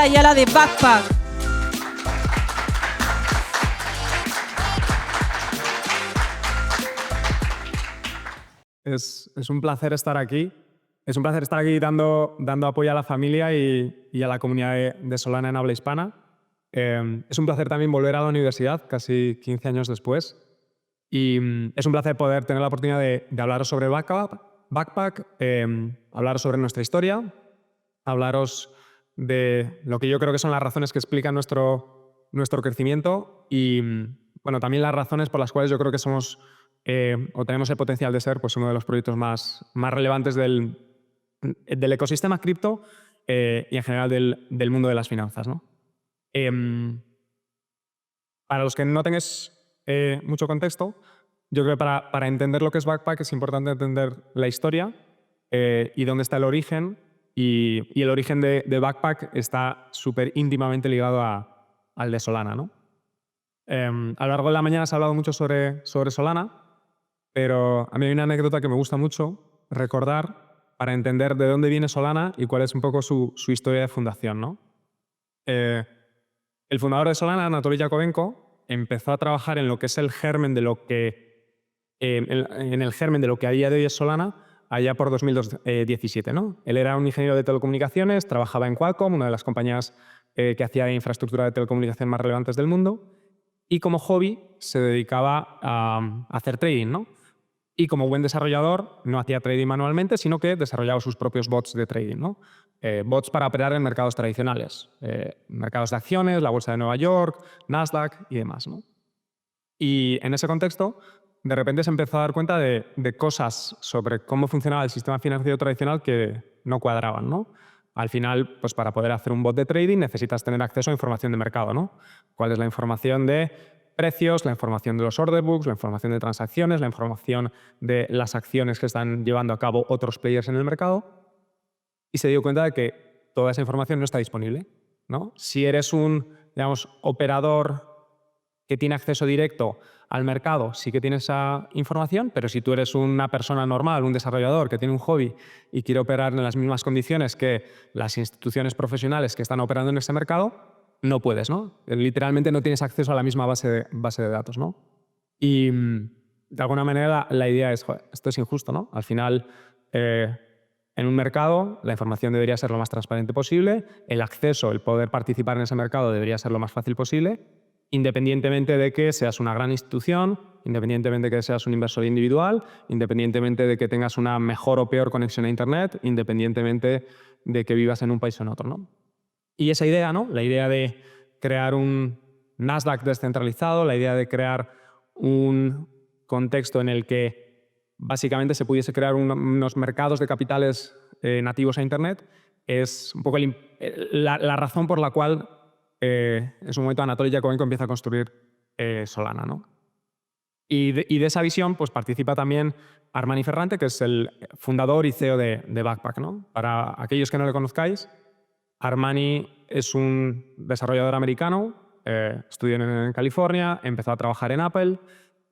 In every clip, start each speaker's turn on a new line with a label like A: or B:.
A: Ayala de Backpack.
B: Es un placer estar aquí. Es un placer estar aquí dando apoyo a la familia y a la comunidad de Solana en habla hispana. Es un placer también volver a la universidad, casi 15 años después. Y es un placer poder tener la oportunidad de hablaros sobre Backpack, hablaros sobre nuestra historia, hablaros de lo que yo creo que son las razones que explican nuestro crecimiento y bueno, también las razones por las cuales yo creo que somos o tenemos el potencial de ser pues, uno de los proyectos más relevantes del ecosistema cripto y en general del mundo de las finanzas, ¿no? Para los que no tengáis mucho contexto, yo creo que para entender lo que es Backpack es importante entender la historia y dónde está el origen. Y el origen de Backpack está súper íntimamente ligado al de Solana, ¿no? A lo largo de la mañana se ha hablado mucho sobre Solana, pero a mí hay una anécdota que me gusta mucho recordar para entender de dónde viene Solana y cuál es un poco su historia de fundación, ¿no? El fundador de Solana, Anatoly Yakovenko, empezó a trabajar en lo que es el germen de lo que en el germen de lo que a día de hoy es Solana allá por 2017, ¿no? Él era un ingeniero de telecomunicaciones, trabajaba en Qualcomm, una de las compañías que hacía infraestructura de telecomunicación más relevantes del mundo, y como hobby se dedicaba a hacer trading, ¿no? Y como buen desarrollador no hacía trading manualmente, sino que desarrollaba sus propios bots de trading, ¿no? Bots para operar en mercados tradicionales, mercados de acciones, la bolsa de Nueva York, Nasdaq y demás, ¿no? Y en ese contexto, de repente se empezó a dar cuenta de cosas sobre cómo funcionaba el sistema financiero tradicional que no cuadraban, ¿no? Al final, pues para poder hacer un bot de trading necesitas tener acceso a información de mercado, ¿no? ¿Cuál es la información de precios, la información de los order books, la información de transacciones, la información de las acciones que están llevando a cabo otros players en el mercado? Y se dio cuenta de que toda esa información no está disponible, ¿no? Si eres un, digamos, operador que tiene acceso directo al mercado, sí que tiene esa información, pero si tú eres una persona normal, un desarrollador que tiene un hobby y quiere operar en las mismas condiciones que las instituciones profesionales que están operando en ese mercado, no puedes, ¿no? Literalmente no tienes acceso a la misma base de datos, ¿no? Y de alguna manera la idea es, joder, esto es injusto, ¿no? Al final, en un mercado, la información debería ser lo más transparente posible, el acceso, el poder participar en ese mercado debería ser lo más fácil posible, independientemente de que seas una gran institución, independientemente de que seas un inversor individual, independientemente de que tengas una mejor o peor conexión a Internet, independientemente de que vivas en un país o en otro, ¿no? Y esa idea, ¿no? La idea de crear un Nasdaq descentralizado, la idea de crear un contexto en el que básicamente se pudiese crear unos mercados de capitales nativos a Internet, es un poco la razón por la cual en su momento Anatoly Yakovenko empieza a construir Solana, ¿no? Y de esa visión pues, participa también Armani Ferrante, que es el fundador y CEO de Backpack, ¿no? Para aquellos que no le conozcáis, Armani es un desarrollador americano, estudió en California, empezó a trabajar en Apple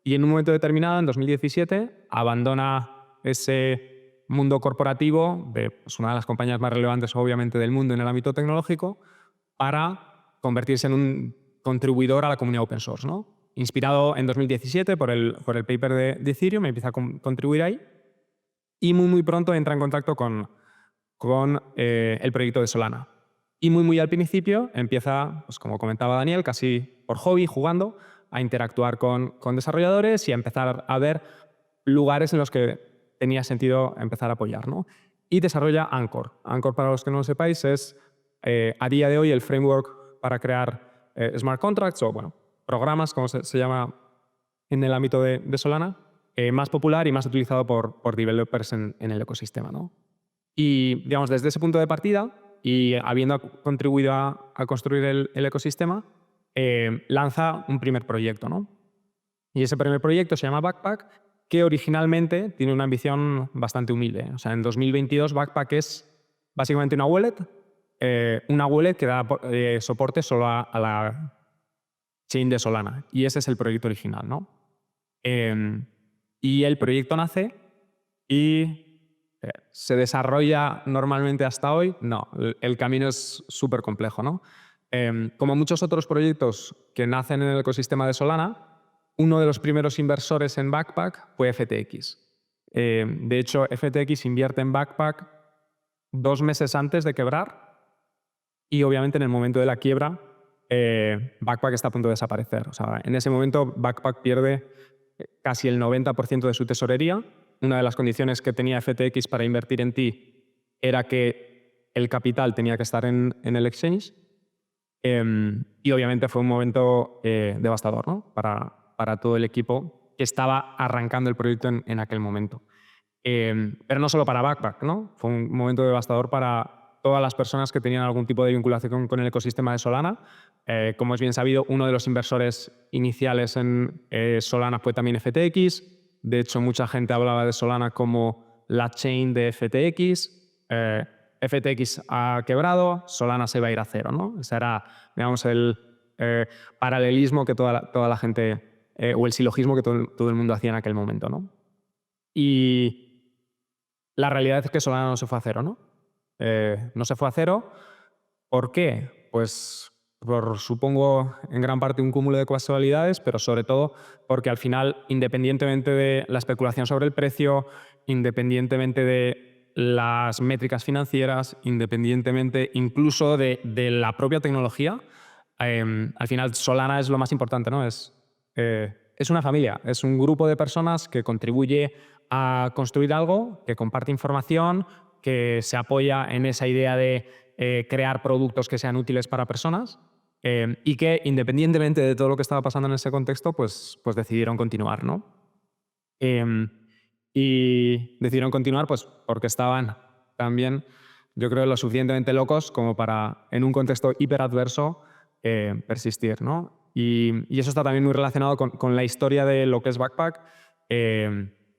B: y en un momento determinado, en 2017, abandona ese mundo corporativo de pues, una de las compañías más relevantes obviamente del mundo en el ámbito tecnológico para convertirse en un contribuidor a la comunidad open source, ¿no? Inspirado en 2017 por el paper de Ethereum, empieza a contribuir ahí y muy pronto entra en contacto con el proyecto de Solana. Y muy al principio empieza, pues como comentaba Daniel, casi por hobby, jugando, a interactuar con desarrolladores y a empezar a ver lugares en los que tenía sentido empezar a apoyar, ¿no? Y desarrolla Anchor. Anchor, para los que no lo sepáis, es a día de hoy el framework para crear smart contracts o, bueno, programas, como se llama en el ámbito de Solana, más popular y más utilizado por developers en el ecosistema, ¿no? Y, digamos, desde ese punto de partida y habiendo contribuido a construir el ecosistema, lanza un primer proyecto, ¿no? Y ese primer proyecto se llama Backpack, que originalmente tiene una ambición bastante humilde. O sea, en 2022 Backpack es básicamente una wallet que da soporte solo a la chain de Solana. Y ese es el proyecto original, ¿no? Y el proyecto nace y ¿Se desarrolla normalmente hasta hoy? No, el camino es súper complejo, ¿no? Como muchos otros proyectos que nacen en el ecosistema de Solana, uno de los primeros inversores en Backpack fue FTX. De hecho, FTX invierte en Backpack 2 meses antes de quebrar y obviamente en el momento de la quiebra Backpack está a punto de desaparecer. O sea, en ese momento Backpack pierde casi el 90% de su tesorería. Una de las condiciones que tenía FTX para invertir en ti era que el capital tenía que estar en el exchange. Y obviamente fue un momento devastador, ¿no? para todo el equipo que estaba arrancando el proyecto en aquel momento. Pero no solo para Backpack, ¿no? Fue un momento devastador para todas las personas que tenían algún tipo de vinculación con el ecosistema de Solana. Como es bien sabido, uno de los inversores iniciales en Solana fue también FTX. De hecho, mucha gente hablaba de Solana como la chain de FTX. FTX ha quebrado, Solana se va a ir a cero, ¿no? Ese era, digamos, el paralelismo que toda la gente, o el silogismo que todo el mundo hacía en aquel momento, ¿no? Y la realidad es que Solana no se fue a cero, ¿no? No se fue a cero. ¿Por qué? Pues supongo, en gran parte un cúmulo de casualidades, pero sobre todo porque al final, independientemente de la especulación sobre el precio, independientemente de las métricas financieras, independientemente incluso de la propia tecnología, al final Solana es lo más importante, ¿no? Es una familia, es un grupo de personas que contribuye a construir algo, que comparte información, que se apoya en esa idea de crear productos que sean útiles para personas y que, independientemente de todo lo que estaba pasando en ese contexto, pues decidieron continuar, ¿no? Y decidieron continuar pues porque estaban también, yo creo, lo suficientemente locos como para, en un contexto hiperadverso, persistir, ¿no? Y eso está también muy relacionado con la historia de lo que es Backpack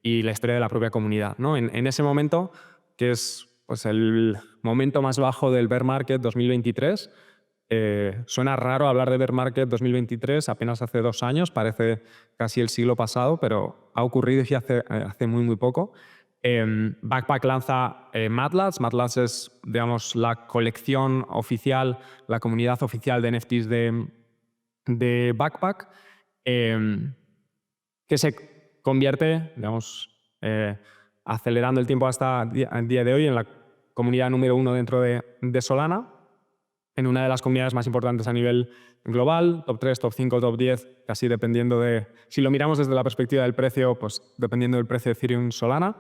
B: y la historia de la propia comunidad, ¿no? En ese momento, que es pues, el momento más bajo del bear market 2023, suena raro hablar de bear market 2023 apenas hace 2 años, parece casi el siglo pasado, pero ha ocurrido y hace muy, muy poco. Backpack lanza Mad Lads. Mad Lads es, digamos, la colección oficial, la comunidad oficial de NFTs de Backpack, que se convierte, digamos, acelerando el tiempo hasta el día de hoy, en la comunidad número 1 dentro de Solana, en una de las comunidades más importantes a nivel global, top 3, top 5, top 10, casi dependiendo de... Si lo miramos desde la perspectiva del precio, pues dependiendo del precio de Ethereum Solana.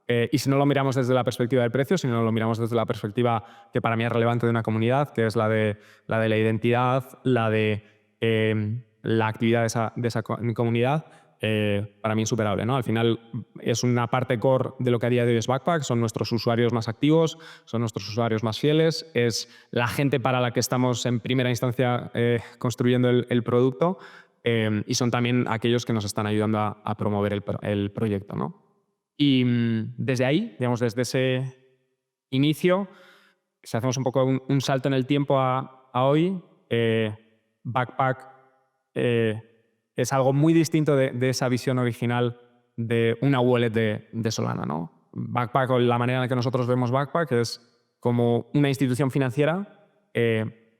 B: Y si no lo miramos desde la perspectiva del precio, sino lo miramos desde la perspectiva que para mí es relevante de una comunidad, que es la de la identidad, la de la actividad de esa comunidad, para mí insuperable, ¿no? Al final es una parte core de lo que a día de hoy es Backpack, son nuestros usuarios más activos, son nuestros usuarios más fieles, es la gente para la que estamos en primera instancia construyendo el producto y son también aquellos que nos están ayudando a promover el proyecto, ¿no? Y desde ahí, digamos, desde ese inicio, si hacemos un poco un salto en el tiempo a hoy, Backpack es algo muy distinto de esa visión original de una wallet de Solana, ¿no? Backpack, o la manera en la que nosotros vemos Backpack, es como una institución financiera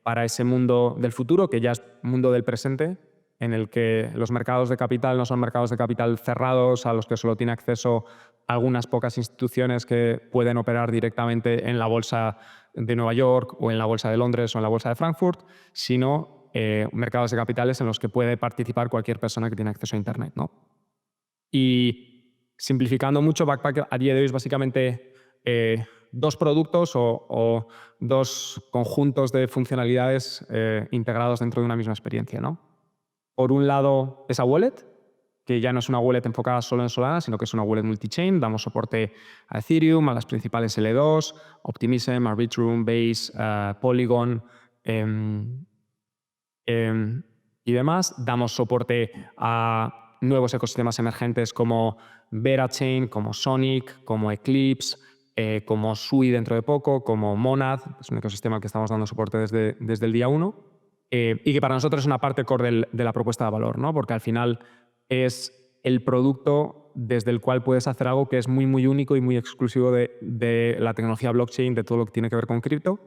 B: para ese mundo del futuro, que ya es mundo del presente, en el que los mercados de capital no son mercados de capital cerrados a los que solo tiene acceso algunas pocas instituciones que pueden operar directamente en la bolsa de Nueva York o en la bolsa de Londres o en la bolsa de Frankfurt, sino mercados de capitales en los que puede participar cualquier persona que tiene acceso a Internet, ¿no? Y simplificando mucho, Backpack a día de hoy es básicamente 2 productos o 2 conjuntos de funcionalidades integrados dentro de una misma experiencia, ¿no? Por un lado, esa wallet, que ya no es una wallet enfocada solo en Solana, sino que es una wallet multi-chain. Damos soporte a Ethereum, a las principales L2, Optimism, Arbitrum, Base, Polygon y demás. Damos soporte a nuevos ecosistemas emergentes como VeraChain, como Sonic, como Eclipse, como Sui dentro de poco, como Monad, es un ecosistema al que estamos dando soporte desde el día 1. Y que para nosotros es una parte core de la propuesta de valor, ¿no? Porque al final es el producto desde el cual puedes hacer algo que es muy, muy único y muy exclusivo de la tecnología blockchain, de todo lo que tiene que ver con cripto,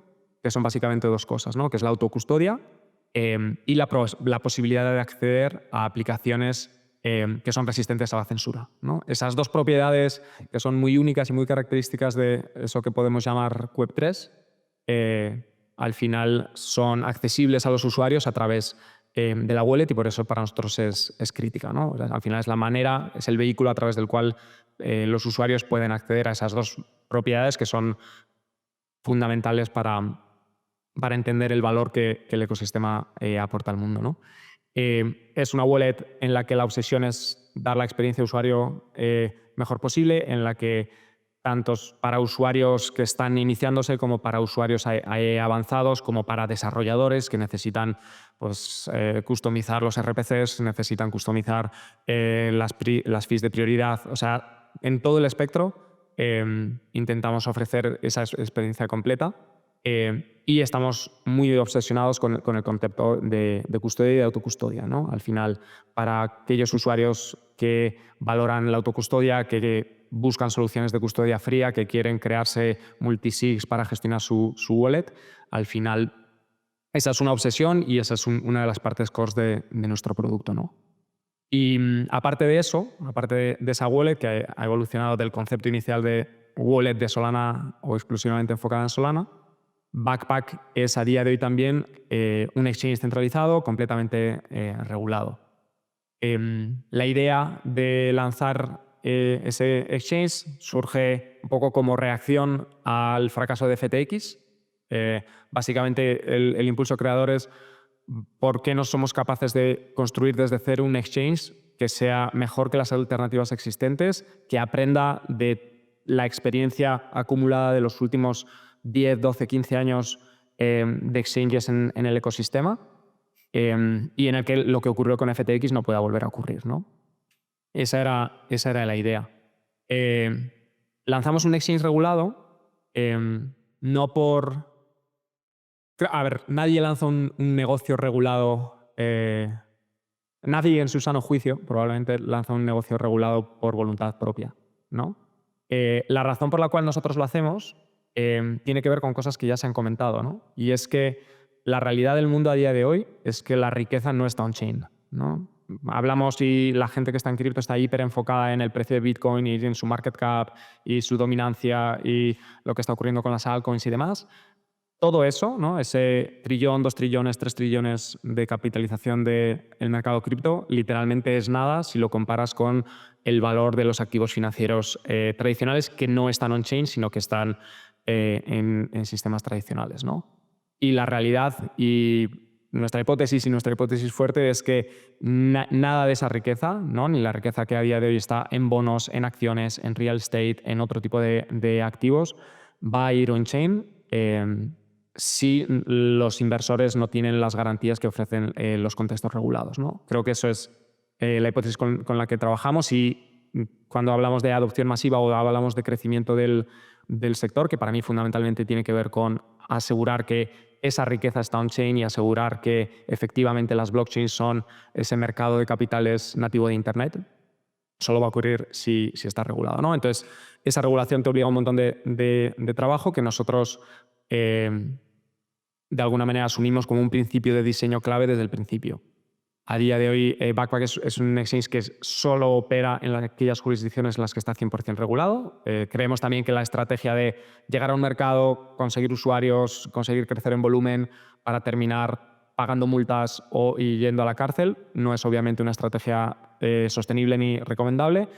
B: que son básicamente dos cosas, ¿no? Que es la autocustodia y la posibilidad de acceder a aplicaciones que son resistentes a la censura, ¿no? Esas dos propiedades que son muy únicas y muy características de eso que podemos llamar Web3, al final son accesibles a los usuarios a través de la wallet y por eso para nosotros es crítica, ¿no? O sea, al final es la manera, es el vehículo a través del cual los usuarios pueden acceder a esas dos propiedades que son fundamentales para entender el valor que el ecosistema aporta al mundo, ¿no? Es una wallet en la que la obsesión es dar la experiencia de usuario mejor posible, en la que tanto para usuarios que están iniciándose como para usuarios avanzados, como para desarrolladores que necesitan pues, customizar los RPCs, necesitan customizar las fees de prioridad. O sea, en todo el espectro intentamos ofrecer esa experiencia completa. Y estamos muy obsesionados con el concepto de custodia y de autocustodia, ¿no? Al final, para aquellos usuarios que valoran la autocustodia, que buscan soluciones de custodia fría, que quieren crearse multisigs para gestionar su wallet, al final esa es una obsesión y esa es una de las partes core de nuestro producto, ¿no? Y aparte de eso, aparte de esa wallet que ha evolucionado del concepto inicial de wallet de Solana o exclusivamente enfocada en Solana, Backpack es a día de hoy también un exchange centralizado completamente regulado. La idea de lanzar ese exchange surge un poco como reacción al fracaso de FTX. Básicamente el impulso creador es por qué no somos capaces de construir desde cero un exchange que sea mejor que las alternativas existentes, que aprenda de la experiencia acumulada de los últimos 10, 12, 15 años de exchanges en el ecosistema y en el que lo que ocurrió con FTX no pueda volver a ocurrir, ¿no? Esa era la idea. Lanzamos un exchange regulado, no por... A ver, nadie lanza un negocio regulado, nadie en su sano juicio probablemente lanza un negocio regulado por voluntad propia, ¿no? La razón por la cual nosotros lo hacemos tiene que ver con cosas que ya se han comentado, ¿no? Y es que la realidad del mundo a día de hoy es que la riqueza no está on-chain, ¿no? Hablamos y la gente que está en cripto está hiper enfocada en el precio de Bitcoin y en su market cap y su dominancia y lo que está ocurriendo con las altcoins y demás. Todo eso, ¿no? Ese trillón, 2 trillones, 3 trillones de capitalización del mercado cripto, literalmente es nada si lo comparas con el valor de los activos financieros tradicionales que no están on-chain, sino que están en sistemas tradicionales, ¿no? Y la realidad y nuestra hipótesis fuerte es que nada de esa riqueza, ¿no? Ni la riqueza que a día de hoy está en bonos, en acciones, en real estate, en otro tipo de activos, va a ir on-chain si los inversores no tienen las garantías que ofrecen los contextos regulados, ¿no? Creo que eso es la hipótesis con la que trabajamos y cuando hablamos de adopción masiva o hablamos de crecimiento del sector, que para mí fundamentalmente tiene que ver con asegurar que esa riqueza está on-chain y asegurar que efectivamente las blockchains son ese mercado de capitales nativo de Internet, solo va a ocurrir si está regulado, ¿no? Entonces, esa regulación te obliga a un montón de trabajo que nosotros de alguna manera asumimos como un principio de diseño clave desde el principio. A día de hoy, Backpack es un exchange que solo opera en aquellas jurisdicciones en las que está 100% regulado. Creemos también que la estrategia de llegar a un mercado, conseguir usuarios, conseguir crecer en volumen para terminar pagando multas y yendo a la cárcel no es obviamente una estrategia sostenible ni recomendable.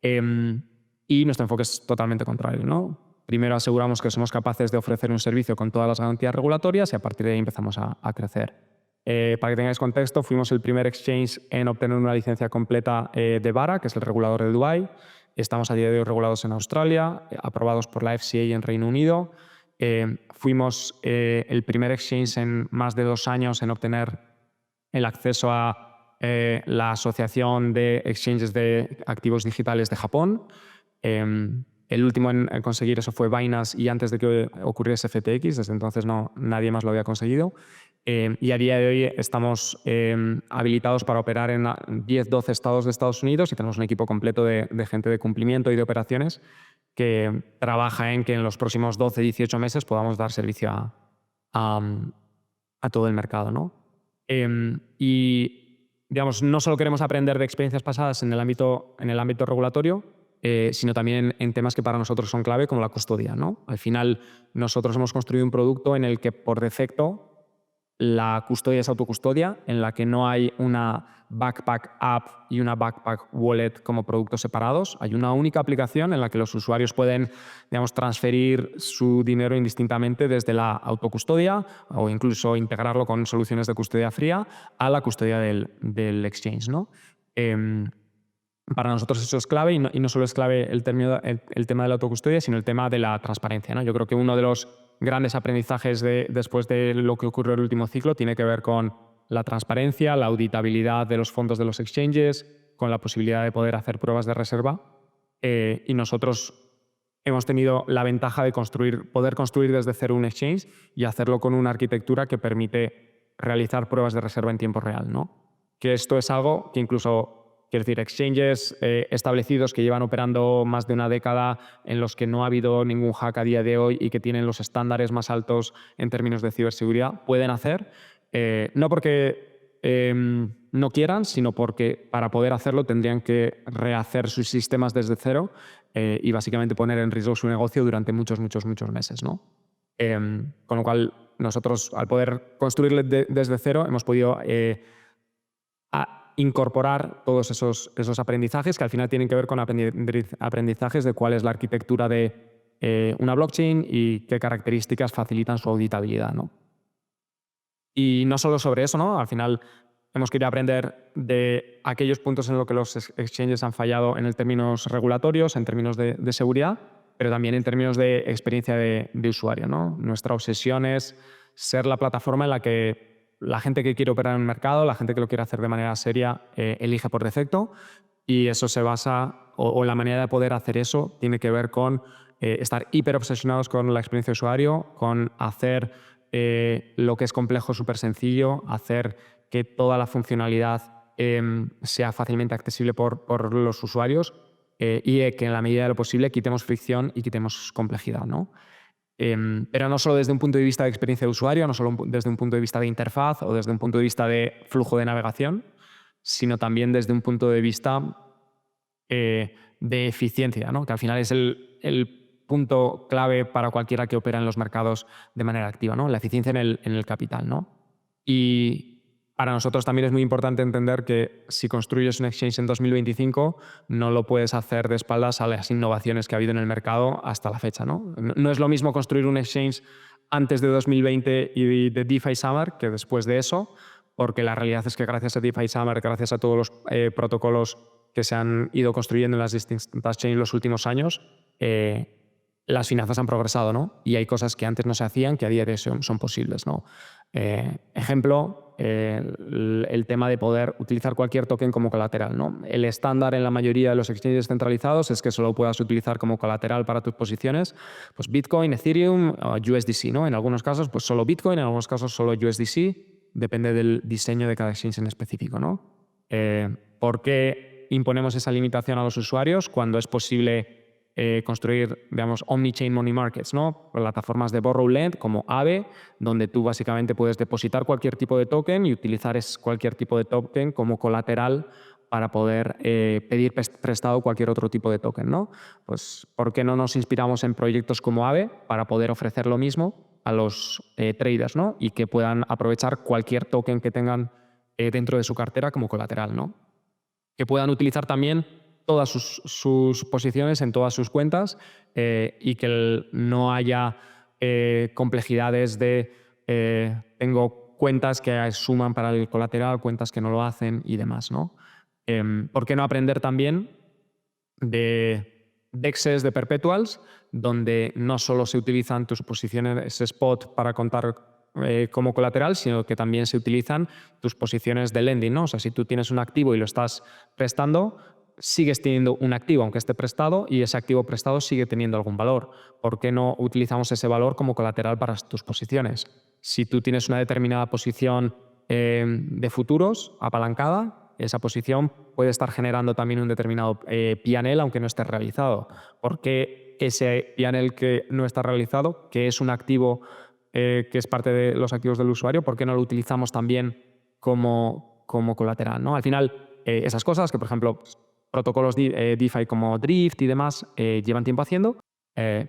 B: Y nuestro enfoque es totalmente contrario, ¿no? Primero aseguramos que somos capaces de ofrecer un servicio con todas las garantías regulatorias y a partir de ahí empezamos a crecer. Para que tengáis contexto, fuimos el primer exchange en obtener una licencia completa de BARA, que es el regulador de Dubái. Estamos a día de hoy regulados en Australia, aprobados por la FCA en Reino Unido. Fuimos el primer exchange en más de 2 años en obtener el acceso a la Asociación de Exchanges de Activos Digitales de Japón. El último en conseguir eso fue Binance y antes de que ocurriese FTX, desde entonces nadie más lo había conseguido. Y a día de hoy estamos habilitados para operar en 10-12 estados de Estados Unidos y tenemos un equipo completo de gente de cumplimiento y de operaciones que trabaja en que en los próximos 12-18 meses podamos dar servicio a todo el mercado, ¿no? Y, digamos, no solo queremos aprender de experiencias pasadas en el ámbito regulatorio, sino también en temas que para nosotros son clave, como la custodia, ¿no? Al final, nosotros hemos construido un producto en el que, por defecto, la custodia es autocustodia, en la que no hay una Backpack App y una Backpack Wallet como productos separados. Hay una única aplicación en la que los usuarios pueden, digamos, transferir su dinero indistintamente desde la autocustodia o incluso integrarlo con soluciones de custodia fría a la custodia del exchange, ¿no? Para nosotros eso es clave y no solo es clave el tema de la autocustodia, sino el tema de la transparencia, ¿no? Yo creo que uno de los grandes aprendizajes después de lo que ocurrió en el último ciclo tiene que ver con la transparencia, la auditabilidad de los fondos de los exchanges, con la posibilidad de poder hacer pruebas de reserva. Y nosotros hemos tenido la ventaja de poder construir desde cero un exchange y hacerlo con una arquitectura que permite realizar pruebas de reserva en tiempo real, ¿no? Que esto es algo que incluso... Quiero decir, exchanges establecidos que llevan operando más de una década, en los que no ha habido ningún hack a día de hoy y que tienen los estándares más altos en términos de ciberseguridad, pueden hacer, no porque no quieran, sino porque para poder hacerlo tendrían que rehacer sus sistemas desde cero y básicamente poner en riesgo su negocio durante muchos meses, ¿no? Con lo cual, nosotros, al poder construirlo desde cero, hemos podido incorporar todos esos aprendizajes que al final tienen que ver con aprendizajes de cuál es la arquitectura de una blockchain y qué características facilitan su auditabilidad, ¿no? Y no solo sobre eso, ¿no? Al final hemos querido aprender de aquellos puntos en los que los exchanges han fallado en términos regulatorios, en términos de seguridad, pero también en términos de experiencia de usuario, ¿no? Nuestra obsesión es ser la plataforma en la que la gente que quiere operar en el mercado, la gente que lo quiere hacer de manera seria, elige por defecto, y eso se basa, o la manera de poder hacer eso tiene que ver con estar hiper obsesionados con la experiencia de usuario, con hacer lo que es complejo súper sencillo, hacer que toda la funcionalidad sea fácilmente accesible por los usuarios y que en la medida de lo posible quitemos fricción y quitemos complejidad, ¿no? Pero no solo desde un punto de vista de experiencia de usuario, no solo desde un punto de vista de interfaz o desde un punto de vista de flujo de navegación, sino también desde un punto de vista de eficiencia, ¿no? Que al final es el punto clave para cualquiera que opera en los mercados de manera activa, ¿no? La eficiencia en el capital, ¿no? Y para nosotros también es muy importante entender que si construyes un exchange en 2025, no lo puedes hacer de espaldas a las innovaciones que ha habido en el mercado hasta la fecha, ¿no? No es lo mismo construir un exchange antes de 2020 y de DeFi Summer que después de eso, porque la realidad es que gracias a DeFi Summer, gracias a todos los protocolos que se han ido construyendo en las distintas chains los últimos años, las finanzas han progresado, ¿no? Y hay cosas que antes no se hacían que a día de hoy son posibles, ¿no? Ejemplo, el tema de poder utilizar cualquier token como colateral, ¿no? El estándar en la mayoría de los exchanges centralizados es que solo puedas utilizar como colateral para tus posiciones pues Bitcoin, Ethereum, USDC, ¿no? En algunos casos pues solo Bitcoin, en algunos casos solo USDC, depende del diseño de cada exchange en específico, ¿no? ¿Por qué imponemos esa limitación a los usuarios cuando es posible construir, digamos, omni-chain money markets, ¿no? Plataformas de borrow lend como Aave, donde tú básicamente puedes depositar cualquier tipo de token y utilizar cualquier tipo de token como colateral para poder pedir prestado cualquier otro tipo de token, ¿no? Pues, ¿por qué no nos inspiramos en proyectos como Aave para poder ofrecer lo mismo a los traders, ¿no? Y que puedan aprovechar cualquier token que tengan dentro de su cartera como colateral, ¿no? Que puedan utilizar también todas sus posiciones en todas sus cuentas y que no haya complejidades de tengo cuentas que suman para el colateral, cuentas que no lo hacen y demás, ¿no? ¿Por qué no aprender también de DEXs de perpetuals, donde no solo se utilizan tus posiciones spot para contar como colateral, sino que también se utilizan tus posiciones de lending, ¿no? O sea, si tú tienes un activo y lo estás prestando, sigues teniendo un activo, aunque esté prestado, y ese activo prestado sigue teniendo algún valor. ¿Por qué no utilizamos ese valor como colateral para tus posiciones? Si tú tienes una determinada posición de futuros apalancada, esa posición puede estar generando también un determinado P&L, aunque no esté realizado. ¿Por qué ese P&L que no está realizado, que es un activo que es parte de los activos del usuario, por qué no lo utilizamos también como colateral, ¿no? Al final, esas cosas que, por ejemplo, protocolos DeFi como Drift y demás llevan tiempo haciendo.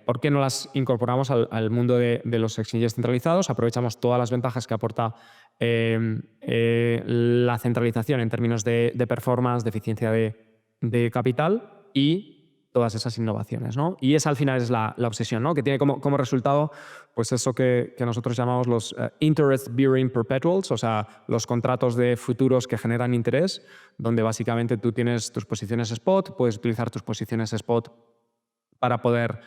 B: ¿Por qué no las incorporamos al mundo de los exchanges centralizados? Aprovechamos todas las ventajas que aporta la centralización en términos de performance, de eficiencia de capital y todas esas innovaciones, ¿no? Y esa al final es la obsesión, ¿no? Que tiene como resultado pues eso que nosotros llamamos los interest-bearing perpetuals, o sea, los contratos de futuros que generan interés, donde básicamente tú tienes tus posiciones spot, puedes utilizar tus posiciones spot para poder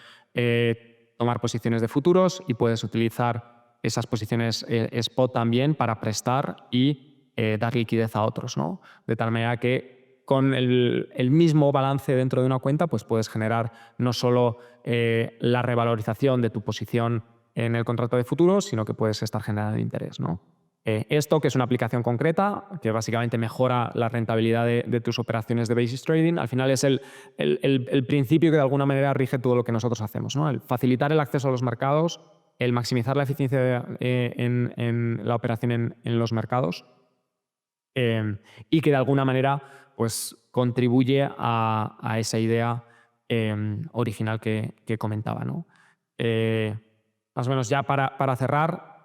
B: tomar posiciones de futuros y puedes utilizar esas posiciones spot también para prestar y dar liquidez a otros, ¿no? De tal manera que con el mismo balance dentro de una cuenta pues puedes generar no solo la revalorización de tu posición en el contrato de futuros, sino que puedes estar generando interés, ¿no? Esto, que es una aplicación concreta, que básicamente mejora la rentabilidad de tus operaciones de basis trading, al final es el principio que de alguna manera rige todo lo que nosotros hacemos, ¿no? El facilitar el acceso a los mercados, el maximizar la eficiencia en la operación en los mercados y que de alguna manera pues, contribuye a esa idea original que comentaba, ¿no? Más o menos ya para cerrar,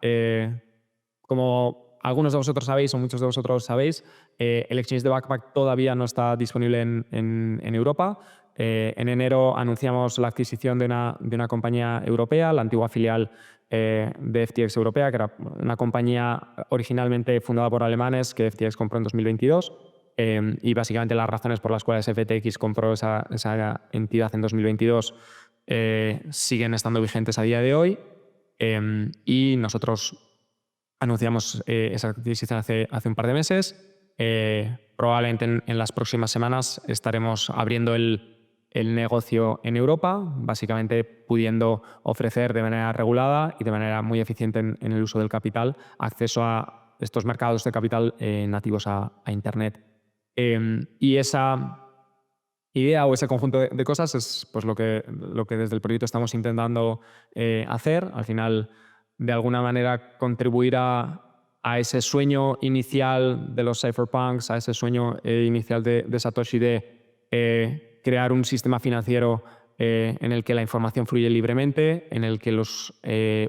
B: como algunos de vosotros sabéis o muchos de vosotros sabéis, el exchange de Backpack todavía no está disponible en Europa. En enero anunciamos la adquisición de una compañía europea, la antigua filial de FTX Europea, que era una compañía originalmente fundada por alemanes que FTX compró en 2022. Y básicamente las razones por las cuales FTX compró esa entidad en 2022 siguen estando vigentes a día de hoy. Y nosotros anunciamos esa adquisición hace un par de meses. Probablemente en las próximas semanas estaremos abriendo el negocio en Europa, básicamente pudiendo ofrecer de manera regulada y de manera muy eficiente en el uso del capital acceso a estos mercados de capital nativos a Internet. Y esa idea o ese conjunto de cosas es pues, lo que desde el proyecto estamos intentando hacer. Al final, de alguna manera, contribuir a ese sueño inicial de los cypherpunks, a ese sueño inicial de Satoshi de crear un sistema financiero en el que la información fluye libremente, en el que los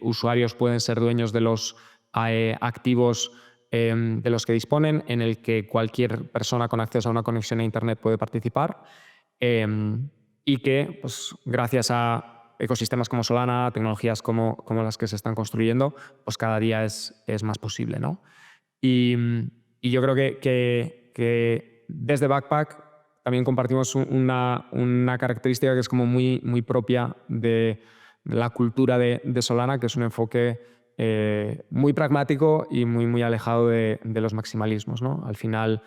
B: usuarios pueden ser dueños de los activos de los que disponen, en el que cualquier persona con acceso a una conexión a Internet puede participar y que, pues, gracias a ecosistemas como Solana, tecnologías como las que se están construyendo, pues cada día es más posible, ¿no? Y yo creo que desde Backpack también compartimos una característica que es como muy propia de la cultura de Solana, que es un enfoque muy pragmático y muy alejado de los maximalismos, ¿no? Al final,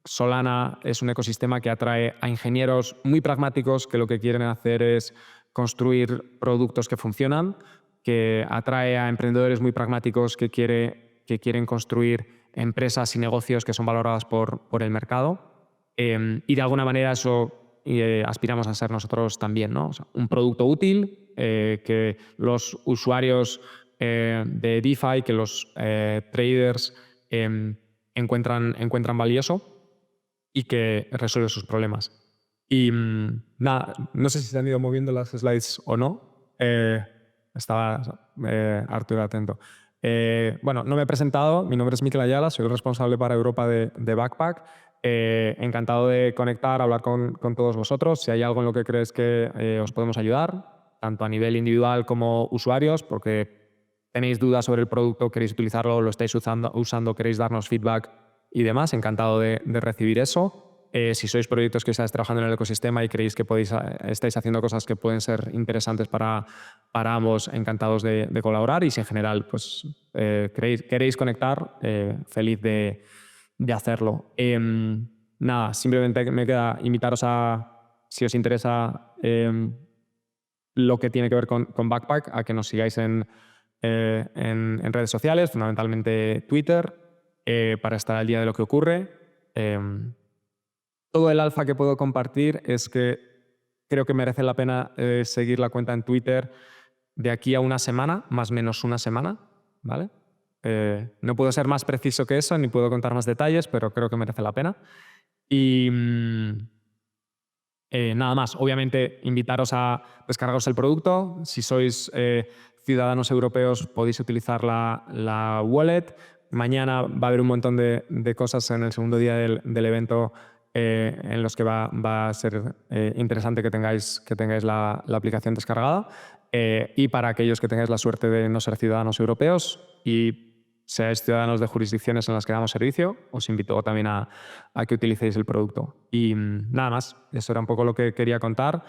B: Solana es un ecosistema que atrae a ingenieros muy pragmáticos que lo que quieren hacer es construir productos que funcionan, que atrae a emprendedores muy pragmáticos que quieren construir empresas y negocios que son valoradas por el mercado. Y de alguna manera eso aspiramos a ser nosotros también, ¿no? O sea, un producto útil que los usuarios de DeFi, que los traders encuentran valioso y que resuelve sus problemas. Y nada, no sé si se han ido moviendo las slides o no. Estaba Arturo atento. Bueno, no me he presentado. Mi nombre es Mikel Ayala, soy el responsable para Europa de Backpack. Encantado de conectar, hablar con todos vosotros. Si hay algo en lo que crees que os podemos ayudar, tanto a nivel individual como usuarios, porque tenéis dudas sobre el producto, queréis utilizarlo, lo estáis usando, queréis darnos feedback y demás, encantado de recibir eso. Si sois proyectos que estáis trabajando en el ecosistema y creéis que estáis haciendo cosas que pueden ser interesantes para ambos, encantados de colaborar. Y si en general pues, queréis conectar, feliz de hacerlo. nada, simplemente me queda invitaros a, si os interesa lo que tiene que ver con Backpack, a que nos sigáis en redes sociales, fundamentalmente Twitter, para estar al día de lo que ocurre. Todo el alfa que puedo compartir es que creo que merece la pena seguir la cuenta en Twitter de aquí a una semana, más o menos una semana, ¿vale? No puedo ser más preciso que eso, ni puedo contar más detalles, pero creo que merece la pena. Y nada más, obviamente invitaros a descargaros el producto. Si sois ciudadanos europeos podéis utilizar la wallet. Mañana va a haber un montón de cosas en el segundo día del evento en los que va a ser interesante que tengáis la aplicación descargada. Y para aquellos que tengáis la suerte de no ser ciudadanos europeos y seáis ciudadanos de jurisdicciones en las que damos servicio, os invito también a que utilicéis el producto. Y nada más, eso era un poco lo que quería contar.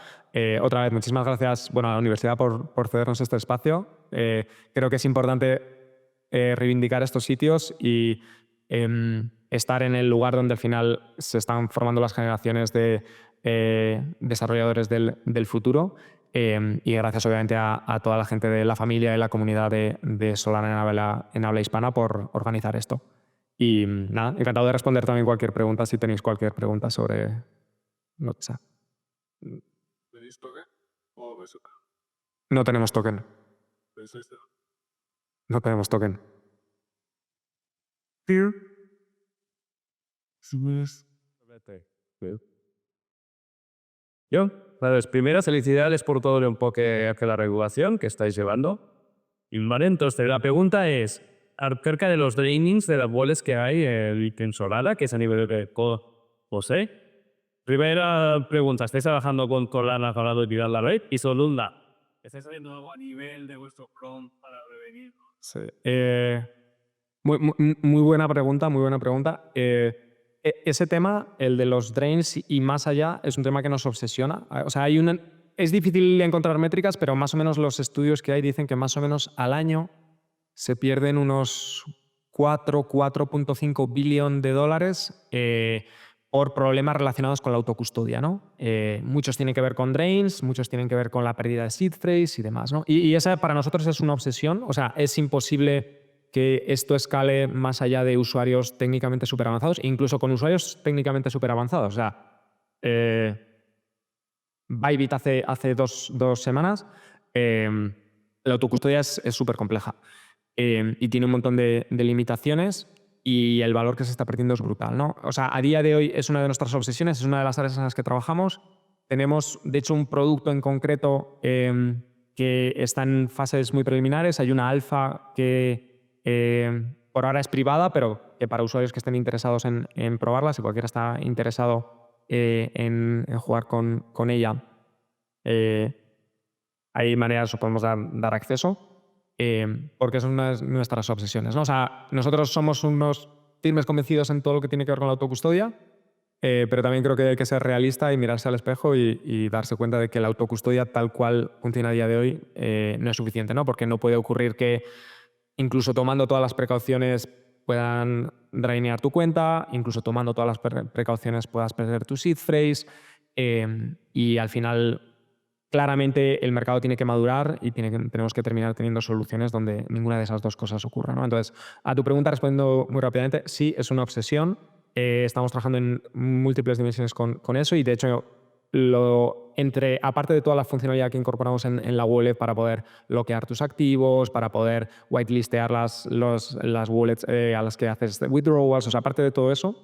B: Otra vez, muchísimas gracias a la universidad por cedernos este espacio. Creo que es importante reivindicar estos sitios y estar en el lugar donde al final se están formando las generaciones de desarrolladores del futuro. Y gracias obviamente a toda la gente de la familia y la comunidad de Solana en habla hispana por organizar esto. Y nada, encantado de responder también cualquier pregunta si tenéis cualquier pregunta sobre lo que sea.
A: ¿Tenéis token o Besuka?
B: No tenemos token. No tenemos token.
C: Yo, pues primero, felicidades por todo el enfoque hacia la regulación que estáis llevando. Y vale, entonces la pregunta es acerca de los trainings de las wallets que hay en Solana, que es a nivel de José. Primera pregunta, ¿estáis trabajando con Solana para utilizar la red? Y segunda, ¿estáis haciendo algo a nivel de vuestro front para prevenir?
B: Sí. Muy buena pregunta, muy buena pregunta. Ese tema, el de los drains y más allá, es un tema que nos obsesiona. O sea, es difícil encontrar métricas, pero más o menos los estudios que hay dicen que más o menos al año se pierden unos 4.5 billones de dólares por problemas relacionados con la autocustodia, ¿no? Muchos tienen que ver con drains, muchos tienen que ver con la pérdida de seed phrase y demás, ¿no? Y esa para nosotros es una obsesión. O sea, es imposible que esto escale más allá de usuarios técnicamente súper avanzados, incluso con usuarios técnicamente súper avanzados. O sea, Bybit hace dos semanas, la autocustodia es súper compleja y tiene un montón de limitaciones y el valor que se está perdiendo es brutal, ¿no? O sea, a día de hoy es una de nuestras obsesiones, es una de las áreas en las que trabajamos. Tenemos, de hecho, un producto en concreto que está en fases muy preliminares. Hay una alfa que por ahora es privada, pero que para usuarios que estén interesados en probarla, si cualquiera está interesado en jugar con ella, hay maneras, os podemos dar acceso, porque es una de nuestras obsesiones, ¿no? O sea, nosotros somos unos firmes convencidos en todo lo que tiene que ver con la autocustodia, pero también creo que hay que ser realista y mirarse al espejo y darse cuenta de que la autocustodia tal cual funciona a día de hoy no es suficiente, ¿no? Porque no puede ocurrir que incluso tomando todas las precauciones puedan drainear tu cuenta, incluso tomando todas las precauciones puedas perder tu seed phrase y al final claramente el mercado tiene que madurar y tenemos que terminar teniendo soluciones donde ninguna de esas dos cosas ocurra, ¿no? Entonces, a tu pregunta respondiendo muy rápidamente, sí, es una obsesión. Estamos trabajando en múltiples dimensiones con eso y de hecho aparte de toda la funcionalidad que incorporamos en la wallet para poder bloquear tus activos, para poder whitelistear las wallets a las que haces withdrawals, o sea, aparte de todo eso,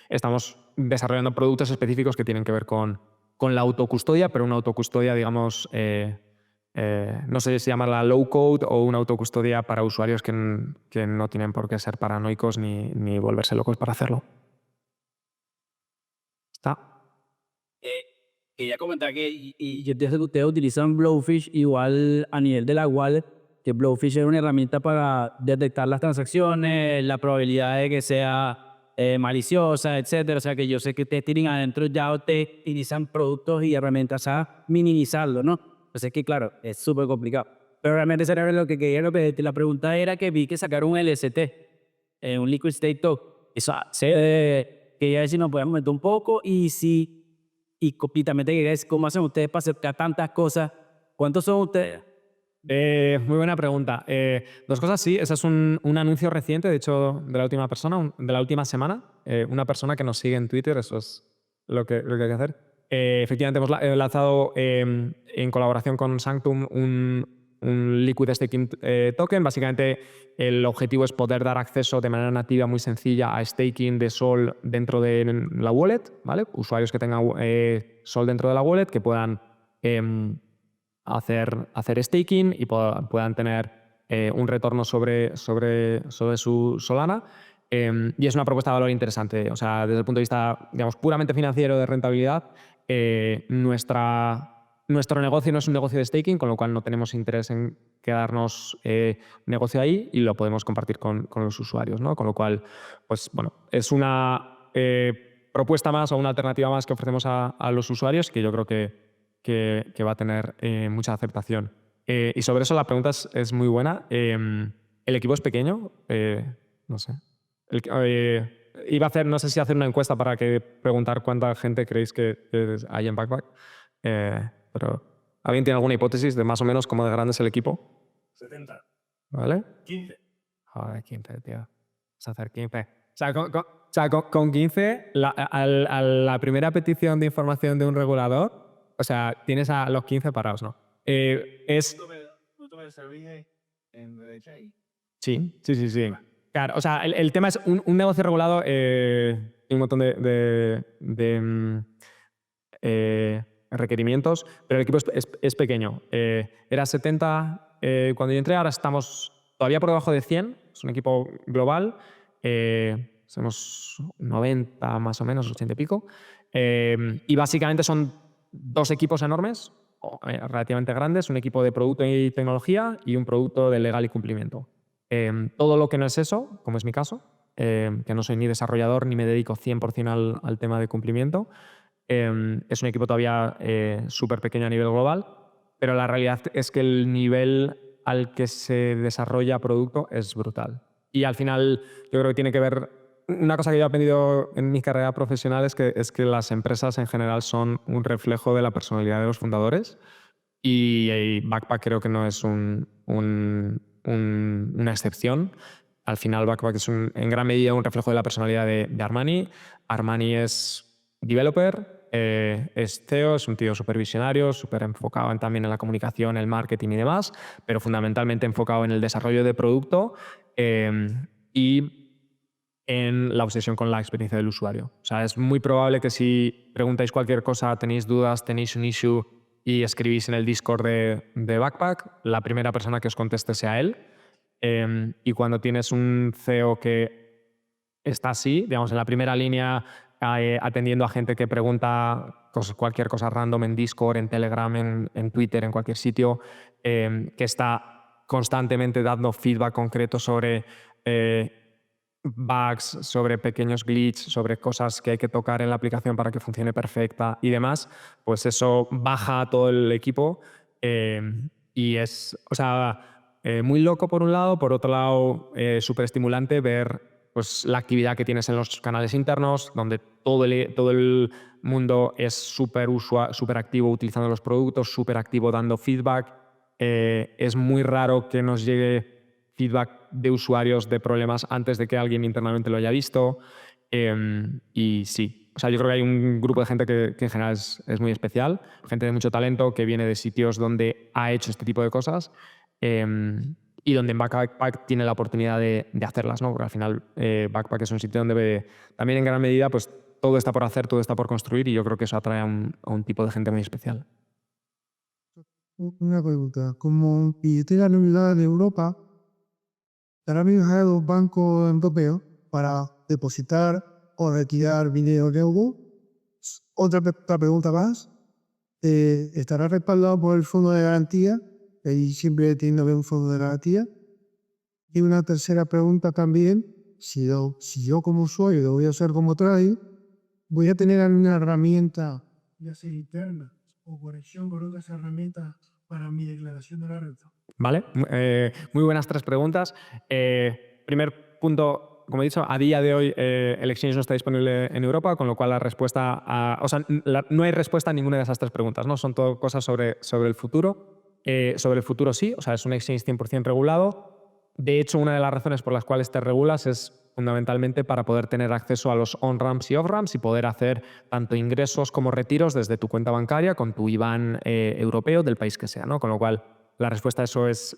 B: estamos desarrollando productos específicos que tienen que ver con la autocustodia, pero una autocustodia, digamos, no sé si llamarla low code o una autocustodia para usuarios que no tienen por qué ser paranoicos ni volverse locos para hacerlo. ¿Está?
D: Quería comentar que y yo entiendo que ustedes utilizan Blowfish igual a nivel de la wallet, que Blowfish es una herramienta para detectar las transacciones, la probabilidad de que sea maliciosa, etcétera. O sea que yo sé que ustedes tienen adentro ya ustedes utilizan productos y herramientas a minimizarlo, ¿no? Pues es que claro, es súper complicado. Pero realmente eso era lo que quería repetirte. La pregunta era que vi que sacaron un LST, un Liquid State Token. Eso quería ver si nos podíamos meter un poco y también te quería decir, ¿cómo hacen ustedes para aceptar tantas cosas? ¿Cuántos son ustedes?
B: Muy buena pregunta. Dos cosas, sí. Ese es un anuncio reciente, de hecho, de la última persona, de la última semana. Una persona que nos sigue en Twitter, eso es lo que hay que hacer. Efectivamente, hemos lanzado en colaboración con Sanctum un Liquid Staking Token. Básicamente, el objetivo es poder dar acceso de manera nativa muy sencilla a staking de Sol dentro de la wallet, ¿vale? Usuarios que tengan Sol dentro de la wallet que puedan hacer staking y puedan tener un retorno sobre su Solana. Y es una propuesta de valor interesante. O sea, desde el punto de vista, digamos, puramente financiero de rentabilidad, nuestro negocio no es un negocio de staking, con lo cual no tenemos interés en quedarnos negocio ahí y lo podemos compartir con los usuarios, ¿no? Con lo cual, pues bueno, es una propuesta más o una alternativa más que ofrecemos a los usuarios que yo creo que va a tener mucha aceptación. Y sobre eso la pregunta es muy buena. El equipo es pequeño, no sé. Iba a hacer, no sé si hacer una encuesta para preguntar cuánta gente creéis que hay en Backpack. Pero ¿alguien tiene alguna hipótesis de más o menos cómo de grande es el equipo?
A: 70.
B: ¿Vale?
A: 15.
B: Joder, 15, tío. Vamos a hacer 15. O sea, con 15, a la primera petición de información de un regulador, o sea, tienes a los 15 parados, ¿no?
A: ¿No te serví en derecha ahí?
B: Sí. Claro, o sea, el tema es un negocio regulado y un montón de requerimientos, pero el equipo es pequeño. Era 70 cuando yo entré, ahora estamos todavía por debajo de 100, es un equipo global, somos 90 más o menos, 80 y pico, y básicamente son dos equipos enormes, relativamente grandes, un equipo de producto y tecnología y un producto de legal y cumplimiento. Todo lo que no es eso, como es mi caso, que no soy ni desarrollador ni me dedico 100% al tema de cumplimiento, es un equipo todavía súper pequeño a nivel global, pero la realidad es que el nivel al que se desarrolla producto es brutal. Y al final yo creo que tiene que ver, una cosa que yo he aprendido en mi carrera profesional es que las empresas en general son un reflejo de la personalidad de los fundadores y Backpack creo que no es una excepción. Al final Backpack es en gran medida un reflejo de la personalidad de Armani. Armani es developer, es CEO, es un tío súper visionario, súper enfocado también en la comunicación, el marketing y demás, pero fundamentalmente enfocado en el desarrollo de producto y en la obsesión con la experiencia del usuario. O sea, es muy probable que si preguntáis cualquier cosa, tenéis dudas, tenéis un issue y escribís en el Discord de Backpack, la primera persona que os conteste sea él. Y cuando tienes un CEO que está así, digamos, en la primera línea, atendiendo a gente que pregunta cualquier cosa random en Discord, en Telegram, en Twitter, en cualquier sitio, que está constantemente dando feedback concreto sobre bugs, sobre pequeños glitches, sobre cosas que hay que tocar en la aplicación para que funcione perfecta y demás, pues eso baja a todo el equipo y es, o sea, muy loco por un lado, por otro lado súper estimulante ver pues, la actividad que tienes en los canales internos, donde todo el mundo es súper activo utilizando los productos, súper activo dando feedback. Es muy raro que nos llegue feedback de usuarios de problemas antes de que alguien internamente lo haya visto. Y sí, o sea, yo creo que hay un grupo de gente que en general es muy especial, gente de mucho talento que viene de sitios donde ha hecho este tipo de cosas y donde en Backpack tiene la oportunidad de hacerlas, ¿no? Porque al final Backpack es un sitio donde también en gran medida pues, todo está por hacer, todo está por construir y yo creo que eso atrae a un tipo de gente muy especial.
E: Una pregunta, como billetera unidad de Europa, ¿estará a los bancos europeos para depositar o retirar dinero de euro? Otra pregunta más, ¿estará respaldado por el fondo de garantía? Ahí siempre tiene que haber un fondo de garantía. Y una tercera pregunta también, si yo como usuario lo voy a hacer como trader, voy a tener alguna herramienta, ya sea interna o conexión con otras herramientas para mi declaración de la renta.
B: Vale, muy buenas tres preguntas. Primer punto, como he dicho, a día de hoy el exchange no está disponible en Europa, con lo cual la respuesta no hay respuesta a ninguna de esas tres preguntas, ¿no? Son todo cosas sobre el futuro. Sobre el futuro sí, o sea, es un exchange 100% regulado. De hecho, una de las razones por las cuales te regulas es fundamentalmente para poder tener acceso a los on-ramps y off-ramps y poder hacer tanto ingresos como retiros desde tu cuenta bancaria con tu IBAN europeo del país que sea, ¿no? Con lo cual, la respuesta a eso es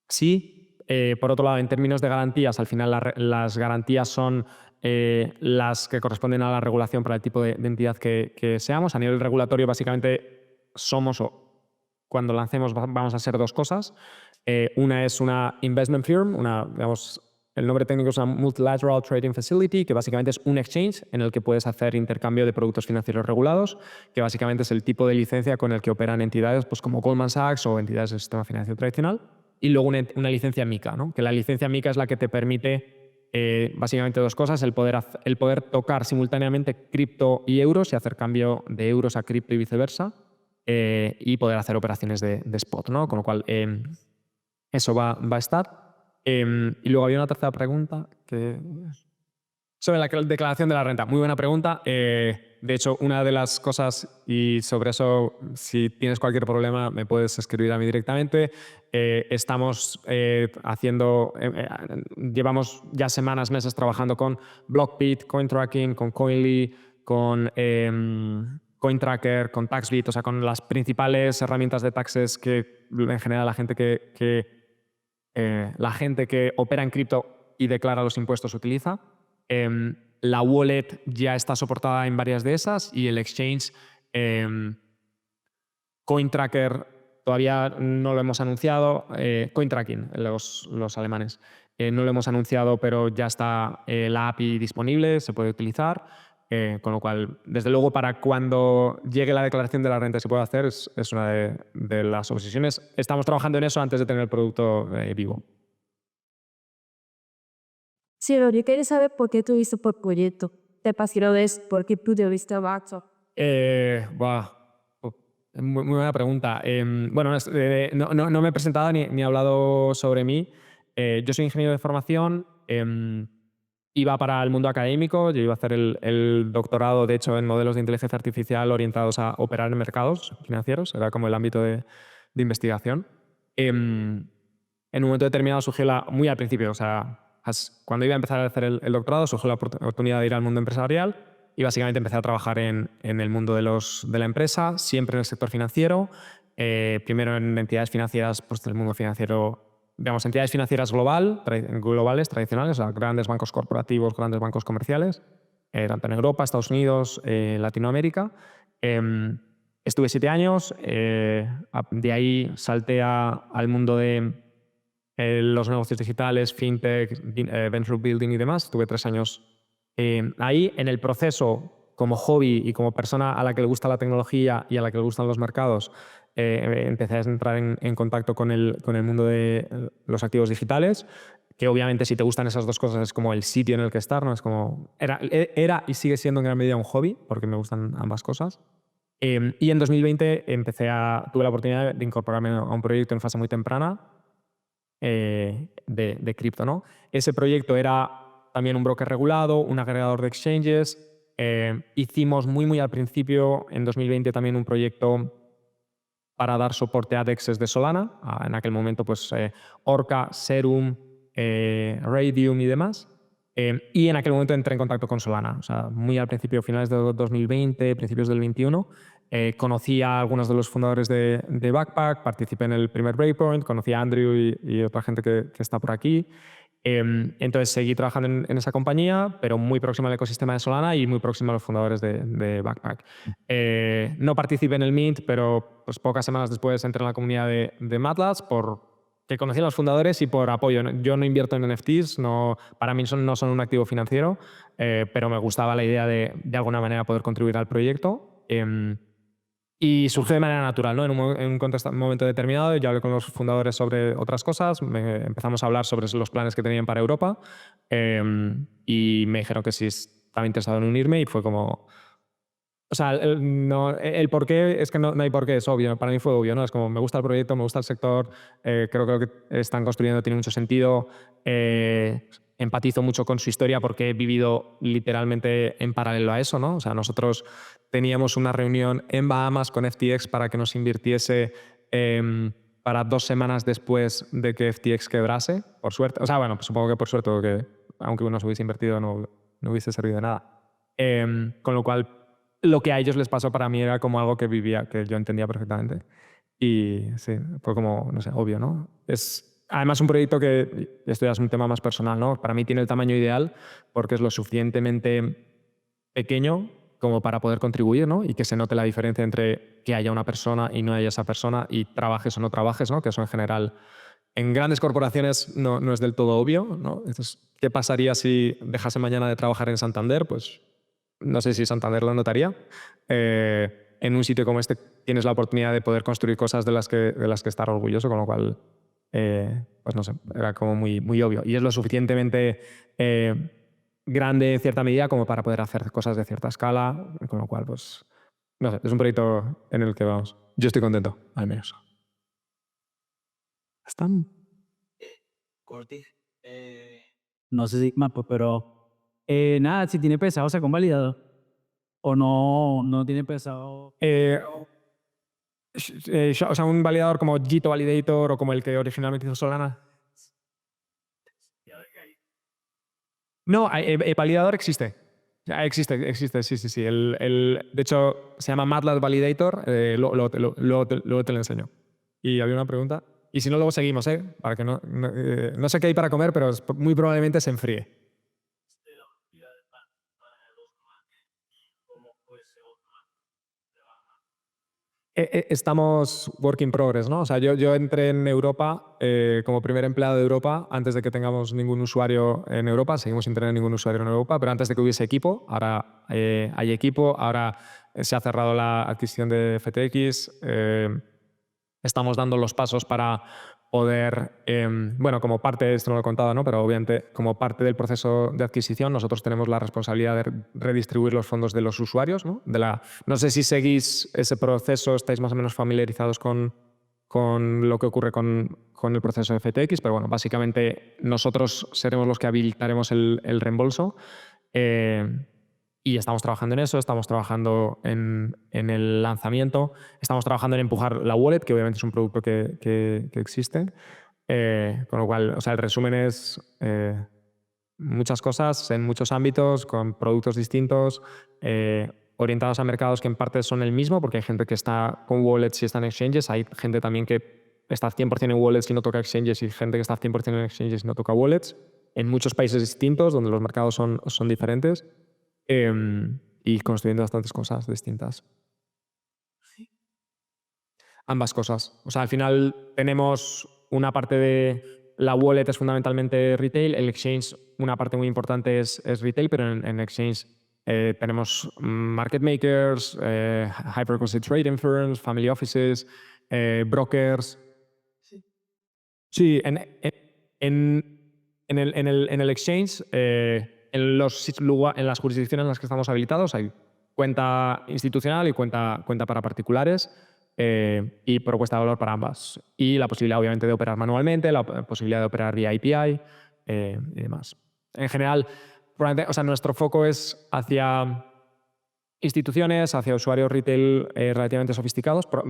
B: sí. Por otro lado, en términos de garantías, al final las garantías son las que corresponden a la regulación para el tipo de entidad que seamos. A nivel regulatorio, básicamente, somos cuando lancemos vamos a ser dos cosas. Una es una investment firm, digamos, el nombre técnico es una Multilateral Trading Facility, que básicamente es un exchange en el que puedes hacer intercambio de productos financieros regulados, que básicamente es el tipo de licencia con el que operan entidades pues, como Goldman Sachs o entidades del sistema financiero tradicional. Y luego una licencia MiCA, ¿no? Que la licencia MiCA es la que te permite básicamente dos cosas, el poder tocar simultáneamente cripto y euros y hacer cambio de euros a cripto y viceversa, y poder hacer operaciones de spot, ¿no? Con lo cual eso va a estar. Y luego había una tercera pregunta sobre la declaración de la renta. Muy buena pregunta. De hecho, una de las cosas, y sobre eso, si tienes cualquier problema, me puedes escribir a mí directamente. Estamos llevamos ya semanas, meses trabajando con Blockbit, CoinTracking, con Coinly, con CoinTracker, con TaxBit, o sea, con las principales herramientas de taxes que en general la gente que opera en cripto y declara los impuestos utiliza. La wallet ya está soportada en varias de esas y el exchange CoinTracker todavía no lo hemos anunciado. CoinTracking, los alemanes. No lo hemos anunciado, pero ya está la API disponible, se puede utilizar. Con lo cual, desde luego, para cuando llegue la declaración de la renta se puede hacer, es una de las obsesiones. Estamos trabajando en eso antes de tener el producto vivo.
F: Sí, yo quería saber por qué tuviste por proyecto. Te pasaron eso, por qué tú debiste abajo.
B: Muy buena pregunta. Bueno, no me he presentado ni he hablado sobre mí. Yo soy ingeniero de formación. Iba para el mundo académico. Yo iba a hacer el doctorado, de hecho, en modelos de inteligencia artificial orientados a operar en mercados financieros. Era como el ámbito de investigación. En un momento determinado surgió muy al principio, o sea, cuando iba a empezar a hacer el doctorado, surgió la oportunidad de ir al mundo empresarial y básicamente empecé a trabajar en el mundo de la empresa, siempre en el sector financiero, primero en entidades financieras pues, del mundo financiero, digamos, entidades financieras globales, tradicionales, o sea, grandes bancos corporativos, grandes bancos comerciales, tanto en Europa, Estados Unidos, Latinoamérica. Estuve 7 años, de ahí salté al mundo de los negocios digitales, fintech, venture building y demás. Estuve 3 años ahí. En el proceso, como hobby y como persona a la que le gusta la tecnología y a la que le gustan los mercados, empecé a entrar en contacto con el mundo de los activos digitales, que obviamente si te gustan esas dos cosas es como el sitio en el que estar, ¿no? Es como, era y sigue siendo en gran medida un hobby, porque me gustan ambas cosas. Y en 2020 tuve la oportunidad de incorporarme a un proyecto en fase muy temprana, de cripto, ¿no? Ese proyecto era también un broker regulado, un agregador de exchanges. Hicimos muy al principio, en 2020, también un proyecto para dar soporte a DEXs de Solana. En aquel momento, pues Orca, Serum, Radium y demás. Y en aquel momento entré en contacto con Solana. O sea, muy al principio, finales de 2020, principios del 21. Conocí a algunos de los fundadores de Backpack, participé en el primer Breakpoint, conocí a Andrew y otra gente que está por aquí. Entonces seguí trabajando en esa compañía, pero muy próximo al ecosistema de Solana y muy próximo a los fundadores de Backpack. No participé en el Mint, pero pues, pocas semanas después entré en la comunidad de MATLABs que conocí a los fundadores y por apoyo. Yo no invierto en NFTs, para mí no son un activo financiero, pero me gustaba la idea de alguna manera poder contribuir al proyecto. Y surgió de manera natural, ¿no? En un momento determinado yo hablé con los fundadores sobre otras cosas, empezamos a hablar sobre los planes que tenían para Europa, y me dijeron que sí estaba interesado en unirme y fue como... O sea, el por qué es que no hay por qué, es obvio. Para mí fue obvio, ¿no? Es como, me gusta el proyecto, me gusta el sector, creo que lo que están construyendo tiene mucho sentido. empatizo mucho con su historia porque he vivido literalmente en paralelo a eso, ¿no? O sea, nosotros teníamos una reunión en Bahamas con FTX para que nos invirtiese para 2 semanas después de que FTX quebrase, por suerte. O sea, bueno, pues supongo que por suerte, porque aunque uno se hubiese invertido no hubiese servido de nada. Con lo cual, lo que a ellos les pasó para mí era como algo que vivía, que yo entendía perfectamente. Y sí, fue como, no sé, obvio, ¿no? Es además un proyecto que, esto ya es un tema más personal, ¿no? Para mí tiene el tamaño ideal porque es lo suficientemente pequeño como para poder contribuir, ¿no? Y que se note la diferencia entre que haya una persona y no haya esa persona y trabajes o no trabajes, ¿no? Que eso en general en grandes corporaciones no es del todo obvio, ¿no? Entonces, ¿qué pasaría si dejase mañana de trabajar en Santander? Pues no sé si Santander lo notaría. En un sitio como este tienes la oportunidad de poder construir cosas de las que estar orgulloso, con lo cual, pues no sé, era como muy obvio. Y es lo suficientemente grande en cierta medida como para poder hacer cosas de cierta escala, con lo cual, pues, no sé, es un proyecto en el que vamos. Yo estoy contento, al menos. ¿Están?
A: Corti.
D: No sé si más, pues, pero nada, si tiene pesado, saca un validador. O no tiene pesado.
B: O sea, un validador como Gito Validator o como el que originalmente hizo Solana. No, validador existe. Existe, sí. De hecho, se llama MATLAB Validator. Luego te lo enseño. Y había una pregunta. Y si no, luego seguimos, ¿eh? Para que no sé qué hay para comer, pero muy probablemente se enfríe. Estamos work in progress, ¿no? O sea, yo entré en Europa como primer empleado de Europa antes de que tengamos ningún usuario en Europa. Seguimos sin tener ningún usuario en Europa, pero antes de que hubiese equipo. Ahora hay equipo, ahora se ha cerrado la adquisición de FTX. Estamos dando los pasos para poder, bueno, como parte de esto no lo he contado, ¿no? Pero obviamente como parte del proceso de adquisición nosotros tenemos la responsabilidad de redistribuir los fondos de los usuarios, ¿no? No sé si seguís ese proceso, estáis más o menos familiarizados con lo que ocurre con el proceso de FTX, pero bueno, básicamente nosotros seremos los que habilitaremos el reembolso. Y estamos trabajando en eso, estamos trabajando en el lanzamiento, estamos trabajando en empujar la wallet, que obviamente es un producto que existe. Con lo cual, o sea, el resumen es muchas cosas en muchos ámbitos, con productos distintos, orientados a mercados que en parte son el mismo, porque hay gente que está con wallets y está en exchanges, hay gente también que está 100% en wallets y no toca exchanges, y gente que está 100% en exchanges y no toca wallets, en muchos países distintos, donde los mercados son diferentes. Y construyendo bastantes cosas distintas. Ambas cosas. O sea, al final tenemos una parte de la wallet es fundamentalmente retail, el exchange, una parte muy importante es retail, pero en exchange tenemos market makers, high frequency trading firms, family offices, brokers. Sí, en el exchange, en las jurisdicciones en las que estamos habilitados hay cuenta institucional y cuenta para particulares y propuesta de valor para ambas. Y la posibilidad, obviamente, de operar manualmente, la posibilidad de operar vía API y demás. En general, o sea, nuestro foco es hacia instituciones, hacia usuarios retail relativamente sofisticados, pero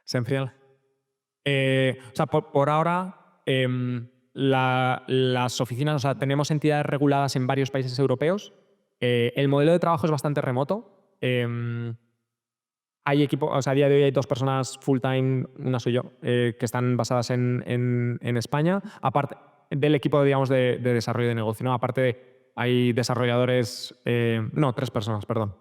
B: se enfría. O sea, por ahora, las oficinas, o sea, tenemos entidades reguladas en varios países europeos. El modelo de trabajo es bastante remoto. Hay equipo, o sea, a día de hoy hay 2 personas full time, una soy yo, que están basadas en España, aparte del equipo, digamos, de desarrollo de negocio, ¿no? Aparte hay desarrolladores, no, 3 personas, perdón.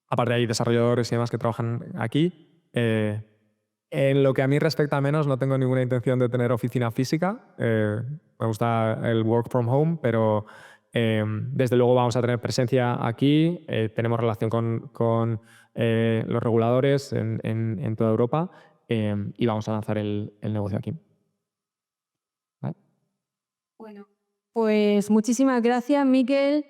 B: Aparte hay desarrolladores y demás que trabajan aquí. En lo que a mí respecta menos, no tengo ninguna intención de tener oficina física. Me gusta el work from home, pero desde luego vamos a tener presencia aquí. Tenemos relación con los reguladores en toda Europa y vamos a lanzar el negocio aquí. ¿Vale?
F: Bueno, pues muchísimas gracias, Miquel.